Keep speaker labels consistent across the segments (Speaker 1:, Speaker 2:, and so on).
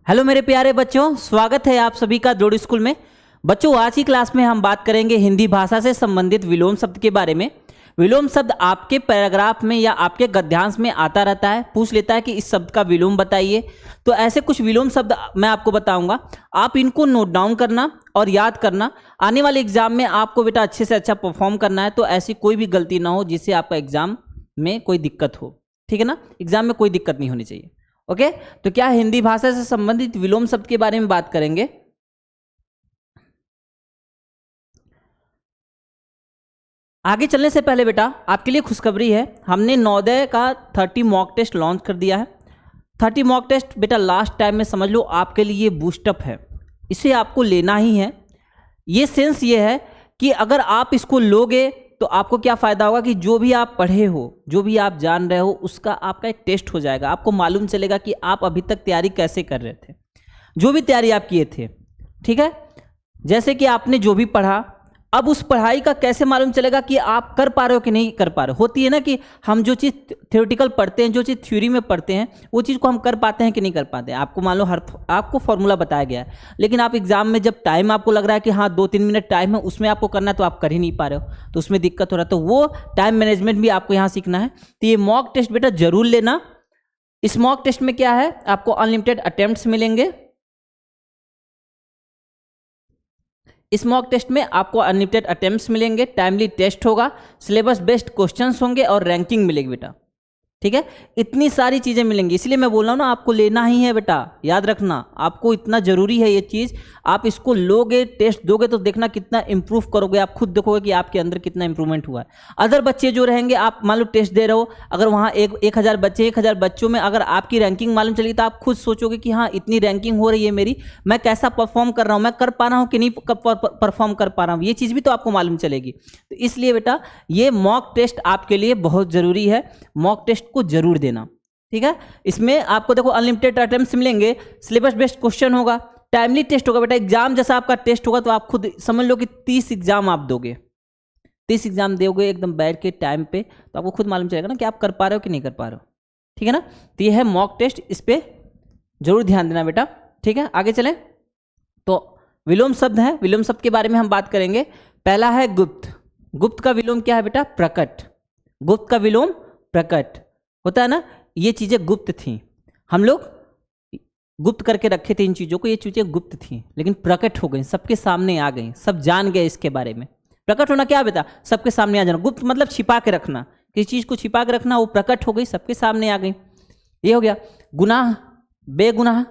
Speaker 1: Hello मेरे प्यारे बच्चों, स्वागत है आप सभी का जोड़ स्कूल में। बच्चों, आज की क्लास में हम बात करेंगे हिंदी भाषा से संबंधित विलोम शब्द के बारे में। विलोम शब्द आपके पैराग्राफ में या आपके गद्यांश में आता रहता है, पूछ लेता है कि इस शब्द का विलोम बताइए। तो ऐसे कुछ विलोम शब्द मैं आपको बताऊंगा, आप इनको नोट डाउन करना और याद करना। आने वाले एग्जाम में आपको बेटा अच्छे से अच्छा परफॉर्म करना है, तो ऐसी कोई भी गलती ना हो जिससे आपका एग्जाम में कोई दिक्कत हो। ठीक है ना, एग्जाम में कोई दिक्कत नहीं होनी चाहिए। ओके, तो क्या हिंदी भाषा से संबंधित विलोम शब्द के बारे में बात करेंगे। आगे चलने से पहले बेटा आपके लिए खुशखबरी है, हमने नवोदय का 30 मॉक टेस्ट लॉन्च कर दिया है। 30 मॉक टेस्ट बेटा लास्ट टाइम में समझ लो आपके लिए बूस्टअप है, इसे आपको लेना ही है। ये सेंस ये है कि अगर आप इसको लोगे तो आपको क्या फ़ायदा होगा कि जो भी आप पढ़े हो, जो भी आप जान रहे हो, उसका आपका एक टेस्ट हो जाएगा। आपको मालूम चलेगा कि आप अभी तक तैयारी कैसे कर रहे थे, जो भी तैयारी आप किए थे। ठीक है, जैसे कि आपने जो भी पढ़ा, अब उस पढ़ाई का कैसे मालूम चलेगा कि आप कर पा रहे हो कि नहीं कर पा रहे हो। होती है ना कि हम जो चीज़ थ्योरेटिकल पढ़ते हैं, जो चीज़ थ्योरी में पढ़ते हैं, वो चीज़ को हम कर पाते हैं कि नहीं कर पाते हैं। आपको मान लो आपको फॉर्मूला बताया गया है, लेकिन आप एग्जाम में जब टाइम आपको लग रहा है कि हाँ 2-3 मिनट टाइम है, उसमें आपको करना है, तो आप कर ही नहीं पा रहे हो, तो उसमें दिक्कत हो रहा है। तो वो टाइम मैनेजमेंट भी आपको यहाँ सीखना है। तो ये मॉक टेस्ट बेटा जरूर लेना। इस मॉक टेस्ट में क्या है, आपको अनलिमिटेड अटेम्प्ट्स मिलेंगे। इस मॉक टेस्ट में आपको अनलिमिटेड अटेम्प्ट्स मिलेंगे, टाइमली टेस्ट होगा, सिलेबस बेस्ड क्वेश्चंस होंगे और रैंकिंग मिलेगी बेटा। ठीक है, इतनी सारी चीज़ें मिलेंगी, इसलिए मैं बोल रहा हूँ ना, आपको लेना ही है बेटा। याद रखना, आपको इतना ज़रूरी है ये चीज़। आप इसको लोगे, टेस्ट दोगे, तो देखना कितना इंप्रूव करोगे। आप खुद देखोगे कि आपके अंदर कितना इंप्रूवमेंट हुआ है। अदर बच्चे जो रहेंगे, आप मान लो टेस्ट दे रहे हो, अगर वहाँ 1000 बच्चे, 1000 बच्चों में अगर आपकी रैंकिंग मालूम चलेगी, तो आप खुद सोचोगे कि हाँ इतनी रैंकिंग हो रही है मेरी, मैं कैसा परफॉर्म कर रहा हूँ, मैं कर पा रहा हूँ कि नहीं परफॉर्म कर पा रहा हूँ, ये चीज़ भी तो आपको मालूम चलेगी। तो इसलिए बेटा ये मॉक टेस्ट आपके लिए बहुत ज़रूरी है, मॉक टेस्ट को जरूर देना। ठीक है, इसमें आपको देखो अनलिमिटेड अटेम्प्ट्स मिलेंगे, सिलेबस बेस्ड क्वेश्चन होगा, टाइमली टेस्ट होगा बेटा। एग्जाम जैसा आपका टेस्ट होगा, तो आप खुद समझ लो कि 30 एग्जाम आप दोगे, 30 एग्जाम दोगे एकदम बैठ के टाइम पे, तो आपको खुद मालूम चलेगा ना कि आप कर पा रहे हो कि नहीं कर पा रहे हो। ठीक है ना, तो ये है मॉक टेस्ट, इस पर जरूर ध्यान देना बेटा। ठीक है, आगे चलें। तो विलोम शब्द है, विलोम शब्द के बारे में हम बात करेंगे। पहला है गुप्त। गुप्त का विलोम क्या है बेटा, प्रकट। गुप्त का विलोम प्रकट होता है ना, ये चीज़ें गुप्त थी, हम लोग गुप्त करके रखे थे इन चीज़ों को, ये चीज़ें गुप्त थी लेकिन प्रकट हो गई, सबके सामने आ गई, सब जान गए इसके बारे में। प्रकट होना क्या बेटा, सबके सामने आ जाना। गुप्त मतलब छिपा के रखना, किसी चीज़ को छिपा के रखना, वो प्रकट हो गई, सबके सामने आ गई, ये हो गया। गुनाह, बेगुनाह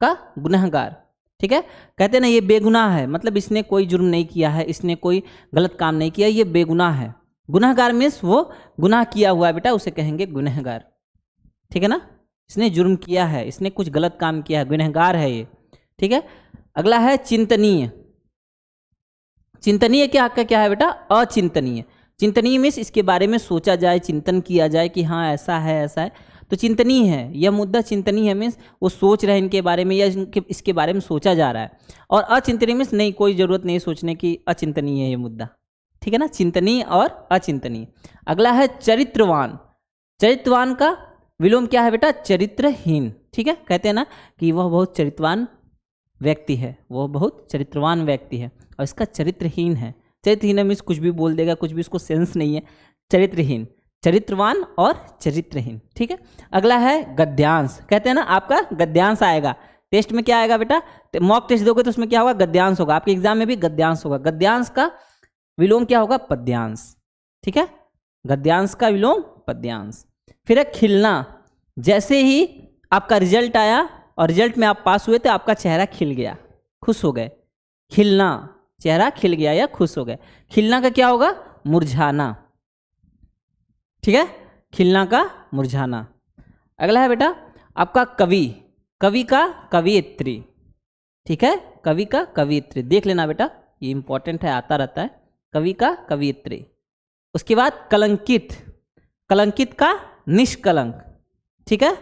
Speaker 1: का गुनहगार। ठीक है, कहते हैं ना ये बेगुनाह है, मतलब इसने कोई जुर्म नहीं किया है, इसने कोई गलत काम नहीं किया, ये बेगुनाह है। गुनहगार मीन्स वो गुनाह किया हुआ है बेटा, उसे कहेंगे गुनहगार। ठीक है ना, इसने जुर्म किया है, इसने कुछ गलत काम किया है, गुनहगार है ये। ठीक है, अगला है चिंतनीय। चिंतनीय क्या है बेटा, अचिंतनीय। चिंतनीय मीन्स इसके बारे में सोचा जाए, चिंतन किया जाए कि हाँ ऐसा है ऐसा है, तो चिंतनीय है। यह मुद्दा चिंतनीय है मीन्स वो सोच रहे हैं इनके बारे में, या इसके बारे में सोचा जा रहा है। और अचिंतनीय मीन्स नहीं, कोई ज़रूरत नहीं सोचने की, अचिंतनीय है ये मुद्दा। ठीक है ना, चिंतनीय और अचिंतनीय। अगला है चरित्रवान। चरित्रवान का विलोम क्या है बेटा, चरित्रहीन। ठीक है, कहते हैं ना कि वह बहुत चरित्रवान व्यक्ति है, वह बहुत चरित्रवान व्यक्ति है, और इसका चरित्रहीन है। चरित्रहीन मीन्स कुछ भी बोल देगा, कुछ भी उसको सेंस नहीं है। चरित्रहीन, चरित्रवान और चरित्रहीन। ठीक है, अगला है गद्यांश। कहते हैं ना आपका गद्यांश आएगा, टेस्ट में क्या आएगा बेटा, मॉक टेस्ट दोगे तो उसमें क्या होगा, गद्यांश होगा। आपके एग्जाम में भी गद्यांश होगा। गद्यांश का विलोम क्या होगा, पद्यांश। ठीक है, गद्यांश का विलोम पद्यांश। फिर है खिलना। जैसे ही आपका रिजल्ट आया और रिजल्ट में आप पास हुए, तो आपका चेहरा खिल गया, खुश हो गए। खिलना, चेहरा खिल गया या खुश हो गए। खिलना का क्या होगा, मुरझाना। ठीक है, खिलना का मुरझाना। अगला है बेटा आपका कवि। कवि का कवियत्री। ठीक है, कवि का कवियत्री, देख लेना बेटा, ये इंपॉर्टेंट है, आता रहता है। कवि का कवियत्री। उसके बाद कलंकित। कलंकित का निष्कलंक। ठीक है,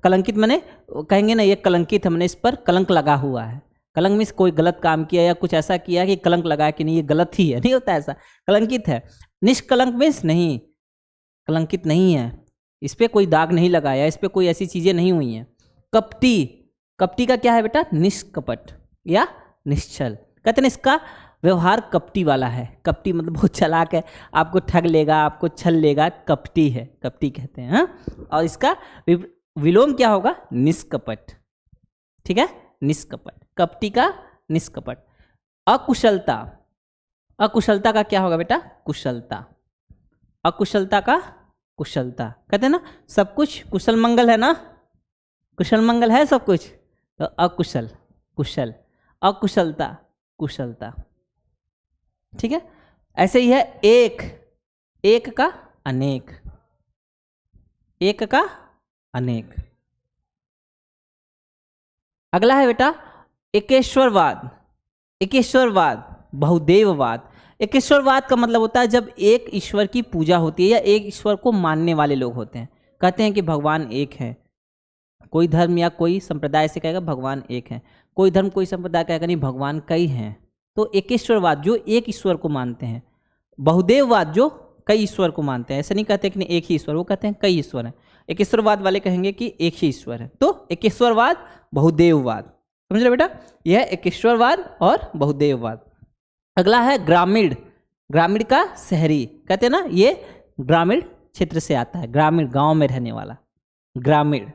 Speaker 1: कलंकित मैंने कहेंगे ना ये कलंकित, हमने इस पर कलंक लगा हुआ है। कलंक मीन्स कोई गलत काम किया या कुछ ऐसा किया कि कलंक लगा कि नहीं ये गलत ही है, नहीं होता ऐसा, कलंकित है। निष्कलंक मीन्स नहीं, कलंकित नहीं है, इस पर कोई दाग नहीं लगाया, इस पर कोई ऐसी चीज़ें नहीं हुई हैं। कपटी, कपटी का क्या है बेटा? निष्कपट या निश्चल। कहते हैं इसका व्यवहार कपटी वाला है। कपटी मतलब बहुत चालाक है, आपको ठग लेगा, आपको छल लेगा, कपटी है, कपटी कहते हैं। हाँ? और इसका विलोम क्या होगा? निष्कपट। ठीक है, निष्कपट, कपटी का निष्कपट। अकुशलता, अकुशलता का क्या होगा बेटा? कुशलता। अकुशलता का कुशलता। कहते हैं ना सब कुछ कुशल मंगल है ना, कुशल मंगल है सब कुछ, तो अकुशल कुशल, अकुशलता कुशलता। ठीक है, ऐसे ही है एक, एक का अनेक, एक का अनेक। अगला है बेटा एकेश्वरवाद। एकेश्वरवाद, बहुदेववाद। एकेश्वरवाद का मतलब होता है जब एक ईश्वर की पूजा होती है या एक ईश्वर को मानने वाले लोग होते हैं। कहते हैं कि भगवान एक है, कोई धर्म या कोई संप्रदाय से कहेगा भगवान एक है, कोई धर्म कोई संप्रदाय कहेगा नहीं भगवान कई हैं। तो एकेश्वरवाद जो एक ईश्वर को मानते हैं, बहुदेववाद जो कई ईश्वर को मानते हैं। ऐसा नहीं कहते कि नहीं एक ही ईश्वर, वो कहते हैं कई ईश्वर हैं। एकेश्वरवाद वाले कहेंगे कि एक ही ईश्वर है। तो एकेश्वरवाद, बहुदेववाद, समझ रहे बेटा? यह एकेश्वरवाद और बहुदेववाद। अगला है ग्रामीण। ग्रामीण का शहरी, कहते हैं ना ये ग्रामीण क्षेत्र से आता है, ग्रामीण गांव में रहने वाला ग्रामीण।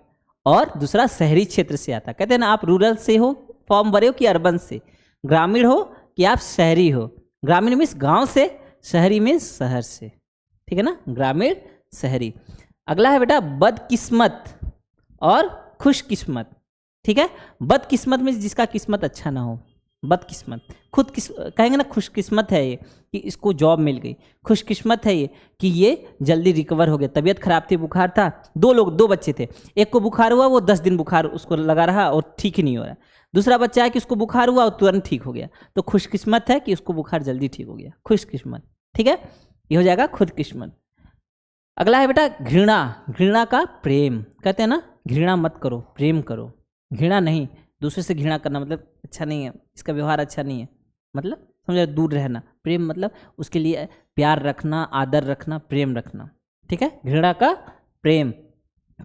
Speaker 1: और दूसरा शहरी क्षेत्र से आता है। कहते हैं ना आप रूरल से हो, फॉर्म भरे हो कि अर्बन से, ग्रामीण हो कि आप शहरी हो। ग्रामीण मीन्स गांव से, शहरी मीन्स शहर से। ठीक है ना, ग्रामीण शहरी। अगला है बेटा बदकिस्मत और खुशकिस्मत। ठीक है, बदकिस्मत मीन्स जिसका किस्मत अच्छा ना हो, बदकिस्मत। खुद कहेंगे ना खुशकिस्मत है ये कि इसको जॉब मिल गई, खुशकिस्मत है ये कि ये जल्दी रिकवर हो गया। तबीयत खराब थी, बुखार था, दो बच्चे थे, एक को बुखार हुआ, वो 10 दिन बुखार उसको लगा रहा और ठीक ही नहीं हो रहा। दूसरा बच्चा है कि उसको बुखार हुआ और तुरंत ठीक हो गया। तो खुशकिस्मत है कि उसको बुखार जल्दी ठीक हो गया, खुशकिस्मत। ठीक है, ये हो जाएगा खुदकिस्मत। अगला है बेटा घृणा। घृणा का प्रेम। कहते हैं ना घृणा मत करो, प्रेम करो। घृणा नहीं, दूसरे से घृणा करना मतलब अच्छा नहीं है, इसका व्यवहार अच्छा नहीं है, मतलब समझो दूर रहना। प्रेम मतलब उसके लिए प्यार रखना, आदर रखना, प्रेम रखना। ठीक है, घृणा का प्रेम।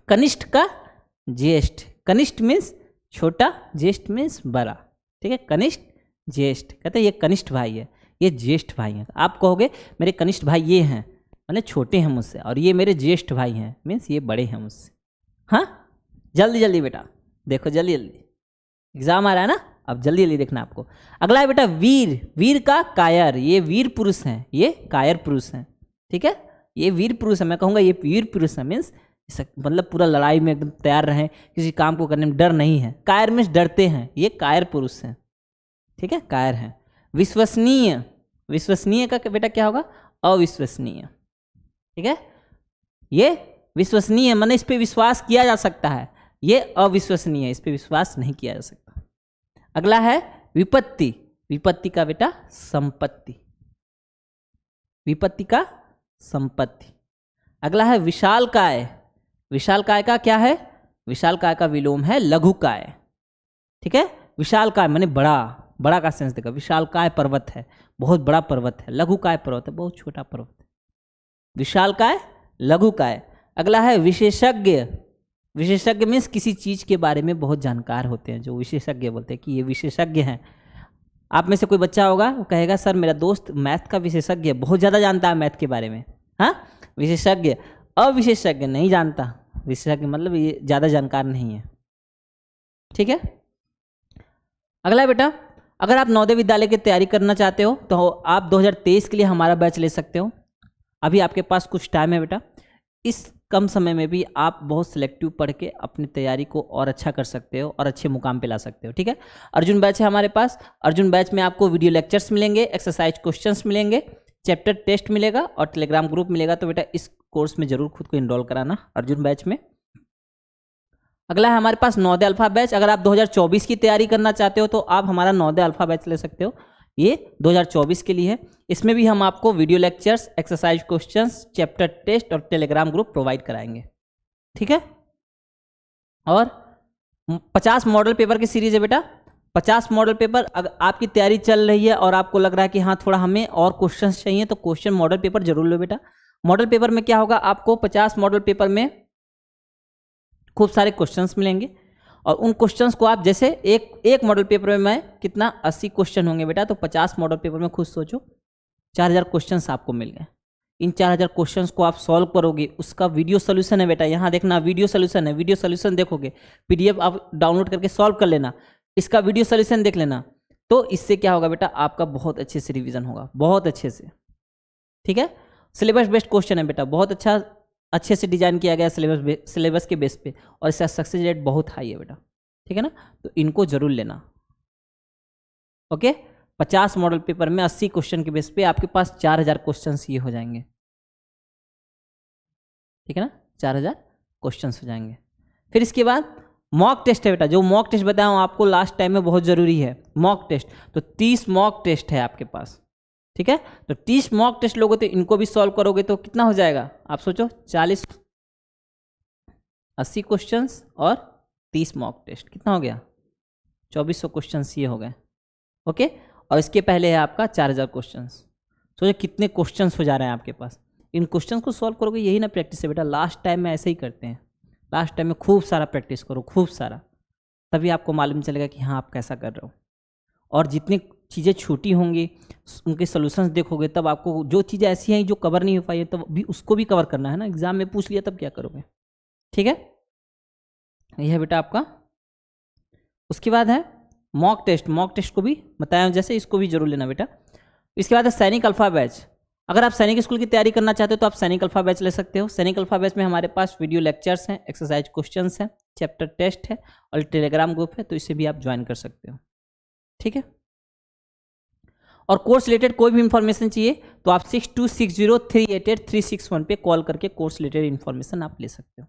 Speaker 1: कनिष्ठ का ज्येष्ठ। कनिष्ठ मीन्स छोटा, ज्येष्ठ मीन्स बड़ा। ठीक है, कनिष्ठ ज्येष्ठ। कहते हैं ये कनिष्ठ भाई है, ये ज्येष्ठ भाई है। आप कहोगे मेरे कनिष्ठ भाई ये हैं, मतलब छोटे हैं मुझसे, और ये मेरे ज्येष्ठ भाई हैं मीन्स ये बड़े हैं मुझसे। हाँ, जल्दी जल्दी बेटा देखो, जल्दी जल्दी एग्जाम आ रहा है ना, अब जल्दी जल्दी देखना आपको। अगला है बेटा वीर। वीर का कायर। ये वीर पुरुष हैं, ये कायर पुरुष हैं। ठीक है, ये वीर पुरुष है, मैं कहूँगा ये वीर पुरुष है मीन्स मतलब पूरा लड़ाई में एकदम तैयार रहें, किसी काम को करने में डर नहीं है। कायर मीन्स डरते हैं, ये कायर पुरुष हैं। ठीक है, कायर हैं। विश्वसनीय। विश्वसनीय का बेटा क्या होगा? अविश्वसनीय। ठीक है, ये विश्वसनीय माने इस पे विश्वास किया जा सकता है, ये अविश्वसनीय है, इस पे विश्वास नहीं किया जा सकता। अगला है विपत्ति। विपत्ति का बेटा संपत्ति। विपत्ति का संपत्ति। अगला है विशालकाय। विशालकाय का क्या है? विशालकाय का विलोम है लघुकाय। ठीक है, विशालकाय माने बड़ा, बड़ा का सेंस देगा। विशालकाय पर्वत है, बहुत बड़ा पर्वत है। लघुकाय पर्वत है, बहुत छोटा पर्वत है। विशालकाय, लघुकाय। अगला है विशेषज्ञ। विशेषज्ञ मीन्स किसी चीज के बारे में बहुत जानकार होते हैं, जो विशेषज्ञ बोलते हैं कि ये विशेषज्ञ हैं। आप में से कोई बच्चा होगा वो कहेगा सर मेरा दोस्त मैथ का विशेषज्ञ है, बहुत ज़्यादा जानता है मैथ के बारे में। हाँ, विशेषज्ञ। अविशेषज्ञ नहीं जानता, विशेषज्ञ मतलब ये ज़्यादा जानकार नहीं है। ठीक है, अगला बेटा अगर आप नवोदय विद्यालय की तैयारी करना चाहते हो तो आप 2023 के लिए हमारा बैच ले सकते हो। अभी आपके पास कुछ टाइम है बेटा, इस कम समय में भी आप बहुत सिलेक्टिव पढ़ के अपनी तैयारी को और अच्छा कर सकते हो और अच्छे मुकाम पे ला सकते हो। ठीक है, अर्जुन बैच है हमारे पास। अर्जुन बैच में आपको वीडियो लेक्चर्स मिलेंगे, एक्सरसाइज क्वेश्चंस मिलेंगे, चैप्टर टेस्ट मिलेगा और टेलीग्राम ग्रुप मिलेगा। तो बेटा इस कोर्स में जरूर खुद को इनरोल कराना अर्जुन बैच में। अगला है हमारे पास नवोदय अल्फा बैच। अगर आप 2024 की तैयारी करना चाहते हो तो आप हमारा नवोदय अल्फा बैच ले सकते हो, ये 2024 के लिए है। इसमें भी हम आपको video lectures, exercise questions, chapter test और टेलीग्राम ग्रुप प्रोवाइड कराएंगे। ठीक है, और 50 मॉडल पेपर की सीरीज है बेटा। 50 मॉडल पेपर अगर आपकी तैयारी चल रही है और आपको लग रहा है कि हाँ थोड़ा हमें और क्वेश्चंस चाहिए तो क्वेश्चन मॉडल पेपर जरूर लो बेटा। मॉडल पेपर में क्या होगा, आपको 50 मॉडल पेपर में खूब सारे क्वेश्चंस मिलेंगे और उन क्वेश्चंस को आप जैसे एक मॉडल पेपर में कितना 80 क्वेश्चन होंगे बेटा, तो 50 मॉडल पेपर में खुद सोचो 4000 क्वेश्चंस आपको मिल गए। इन 4000 क्वेश्चंस को आप सॉल्व करोगे, उसका वीडियो सोल्यूशन है बेटा, यहाँ देखना वीडियो सोल्यूशन है, वीडियो सोल्यूशन देखोगे, पीडीएफ आप डाउनलोड करके सॉल्व कर लेना, इसका वीडियो सोल्यूशन देख लेना, तो इससे क्या होगा बेटा, आपका बहुत अच्छे से रिवीजन होगा, बहुत अच्छे से। ठीक है, सिलेबस बेस्ड क्वेश्चन है बेटा, बहुत अच्छे से डिजाइन किया गया सिलेबस के बेस पे, और इसका सक्सेस रेट बहुत हाई है बेटा। ठीक है ना, तो इनको जरूर लेना। ओके, 50 मॉडल पेपर में 80 क्वेश्चन के बेस पे आपके पास 4000 क्वेश्चन ये हो जाएंगे। ठीक है ना, 4000 क्वेश्चन हो जाएंगे। फिर इसके बाद मॉक टेस्ट है बेटा, जो मॉक टेस्ट बताया हूं आपको लास्ट टाइम में, बहुत जरूरी है मॉक टेस्ट। तो 30 मॉक टेस्ट है आपके पास। ठीक है, तो 30 मॉक टेस्ट लोगे तो इनको भी सॉल्व करोगे तो कितना हो जाएगा, आप सोचो 40 80 क्वेश्चंस और 30 मॉक टेस्ट, कितना हो गया 2400 क्वेश्चंस ये हो गए। ओके, और इसके पहले है आपका 4000 क्वेश्चंस। सोचो कितने क्वेश्चंस हो जा रहे हैं आपके पास। इन क्वेश्चंस को सॉल्व करोगे, यही ना प्रैक्टिस है बेटा। लास्ट टाइम में ऐसे ही करते हैं, लास्ट टाइम में खूब सारा प्रैक्टिस करो, खूब सारा, तभी आपको मालूम चलेगा कि हाँ आप कैसा कर रहे हो। और जितनी चीज़ें छूटी होंगी उनके सोल्यूशंस देखोगे, तब आपको जो चीज़ें ऐसी हैं जो कवर नहीं हो पाई है, तब भी उसको भी कवर करना है ना। एग्जाम में पूछ लिया तब क्या करोगे। ठीक है, यह है बेटा आपका। उसके बाद है मॉक टेस्ट। मॉक टेस्ट को भी बताया जैसे, इसको भी जरूर लेना बेटा। इसके बाद है सैनिक अल्फा बैच। अगर आप सैनिक स्कूल की तैयारी करना चाहते हो तो आप सैनिक अल्फा बैच ले सकते हो। सैनिक अल्फा बैच में हमारे पास वीडियो लेक्चर्स हैं, एक्सरसाइज क्वेश्चंस हैं, चैप्टर टेस्ट है और टेलीग्राम ग्रुप है, तो इसे भी आप ज्वाइन कर सकते हो। ठीक है, और कोर्स रिलेटेड कोई भी इंफॉर्मेशन चाहिए तो आप 6260388361 पे कॉल करके कोर्स रिलेटेड इंफॉर्मेशन आप ले सकते हो।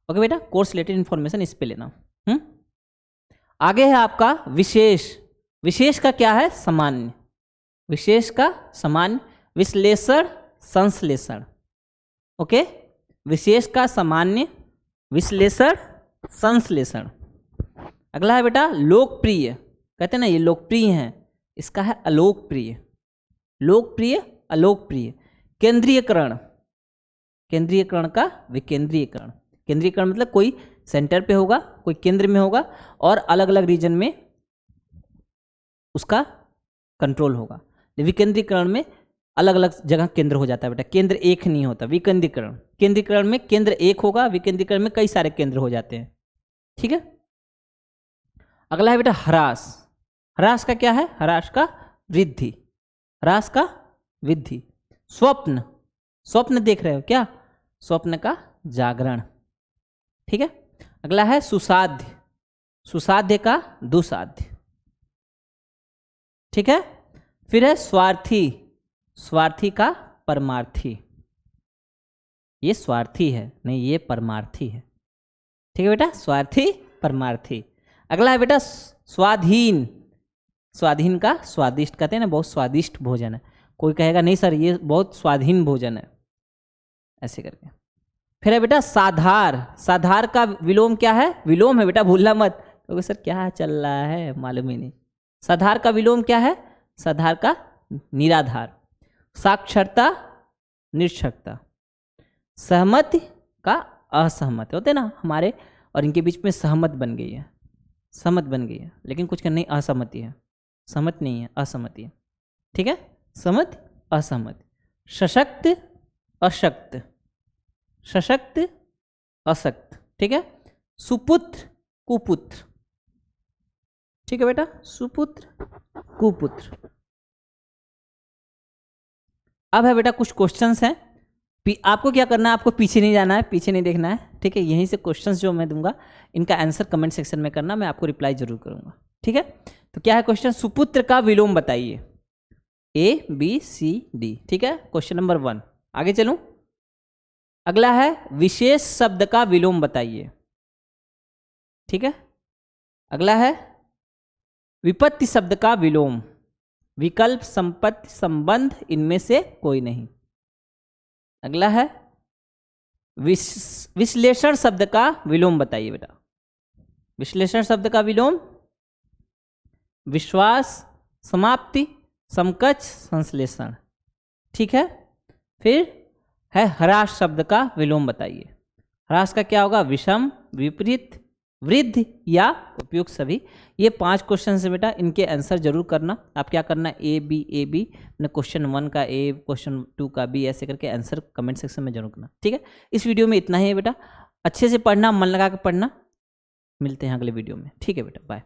Speaker 1: ओके बेटा, कोर्स रिलेटेड इंफॉर्मेशन इस पे लेना। आगे है आपका विशेष। विशेष का क्या है, सामान्य। विशेष का सामान्य, विश्लेषण, संश्लेषण। ओके, विशेष का सामान्य, विश्लेषण, संश्लेषण। अगला है बेटा लोकप्रिय। कहते हैं ना ये लोकप्रिय हैं, इसका है अलोकप्रिय। लोकप्रिय, अलोकप्रिय। केंद्रीयकरण। केंद्रीयकरण का विकेंद्रीयकरण। केंद्रीयकरण मतलब कोई सेंटर पे होगा, कोई केंद्र में होगा और अलग अलग रीजन में उसका कंट्रोल होगा। विकेंद्रीकरण में अलग अलग जगह केंद्र हो जाता है बेटा, केंद्र एक नहीं होता। विकेंद्रीकरण, केंद्रीकरण में केंद्र एक होगा, विकेंद्रीकरण में कई सारे केंद्र हो जाते हैं। ठीक है, अगला है बेटा ह्रास। ह्रास का क्या है, ह्रास का वृद्धि, ह्रास का वृद्धि। स्वप्न, स्वप्न देख रहे हो क्या, स्वप्न का जागरण। ठीक है, अगला है सुसाध्य। सुसाध्य का दुसाध्य। ठीक है, फिर है स्वार्थी। स्वार्थी का परमार्थी। ये स्वार्थी है नहीं, ये परमार्थी है। ठीक है बेटा, स्वार्थी, परमार्थी। अगला है बेटा स्वाधीन। स्वाधीन का स्वादिष्ट, कहते हैं ना बहुत स्वादिष्ट भोजन है। कोई कहेगा नहीं सर ये बहुत स्वाधीन भोजन है, ऐसे करके। फिर है बेटा साधार। साधार का विलोम क्या है, विलोम है बेटा, भूलना मत, क्योंकि सर क्या चल रहा है मालूम ही नहीं। साधार का विलोम क्या है, साधार का निराधार। साक्षरता, निरक्षरता। सहमति का असहमत। होते ना हमारे और इनके बीच में सहमत बन गई है, सहमत बन गई है, लेकिन कुछ का नहीं, असहमति है, सहमत नहीं है, असहमति है। ठीक है, सहमत, असहमत। सशक्त, अशक्त। सशक्त, अशक्त। ठीक है, सुपुत्र, कुपुत्र। ठीक है बेटा, सुपुत्र, कुपुत्र। अब है बेटा कुछ क्वेश्चंस हैं, आपको क्या करना है, आपको पीछे नहीं जाना है, पीछे नहीं देखना है। ठीक है, यहीं से क्वेश्चंस जो मैं दूंगा इनका आंसर कमेंट सेक्शन में करना, मैं आपको रिप्लाई जरूर करूंगा। ठीक है, तो क्या है क्वेश्चन, सुपुत्र का विलोम बताइए। ABCD। ठीक है, क्वेश्चन नंबर 1। आगे चलूं, अगला है विशेष शब्द का विलोम बताइए। ठीक है, अगला है विपत्ति शब्द का विलोम। विकल्प, संपत्ति, संबंध, इनमें से कोई नहीं। अगला है विश्लेषण शब्द का विलोम बताइए बेटा। विश्लेषण शब्द का विलोम विश्वास, समाप्ति, समकक्ष, संश्लेषण। ठीक है, फिर है ह्रास शब्द का विलोम बताइए। ह्रास का क्या होगा, विषम, विपरीत, वृद्ध या उपयुक्त सभी। ये 5 क्वेश्चन है बेटा, इनके आंसर जरूर करना। आप क्या करना, ए बी क्वेश्चन 1 का ए, क्वेश्चन 2 का बी, ऐसे करके आंसर कमेंट सेक्शन में जरूर करना। ठीक है, इस वीडियो में इतना ही है बेटा। अच्छे से पढ़ना, मन लगा के पढ़ना। मिलते हैं अगले वीडियो में। ठीक है बेटा, बाय।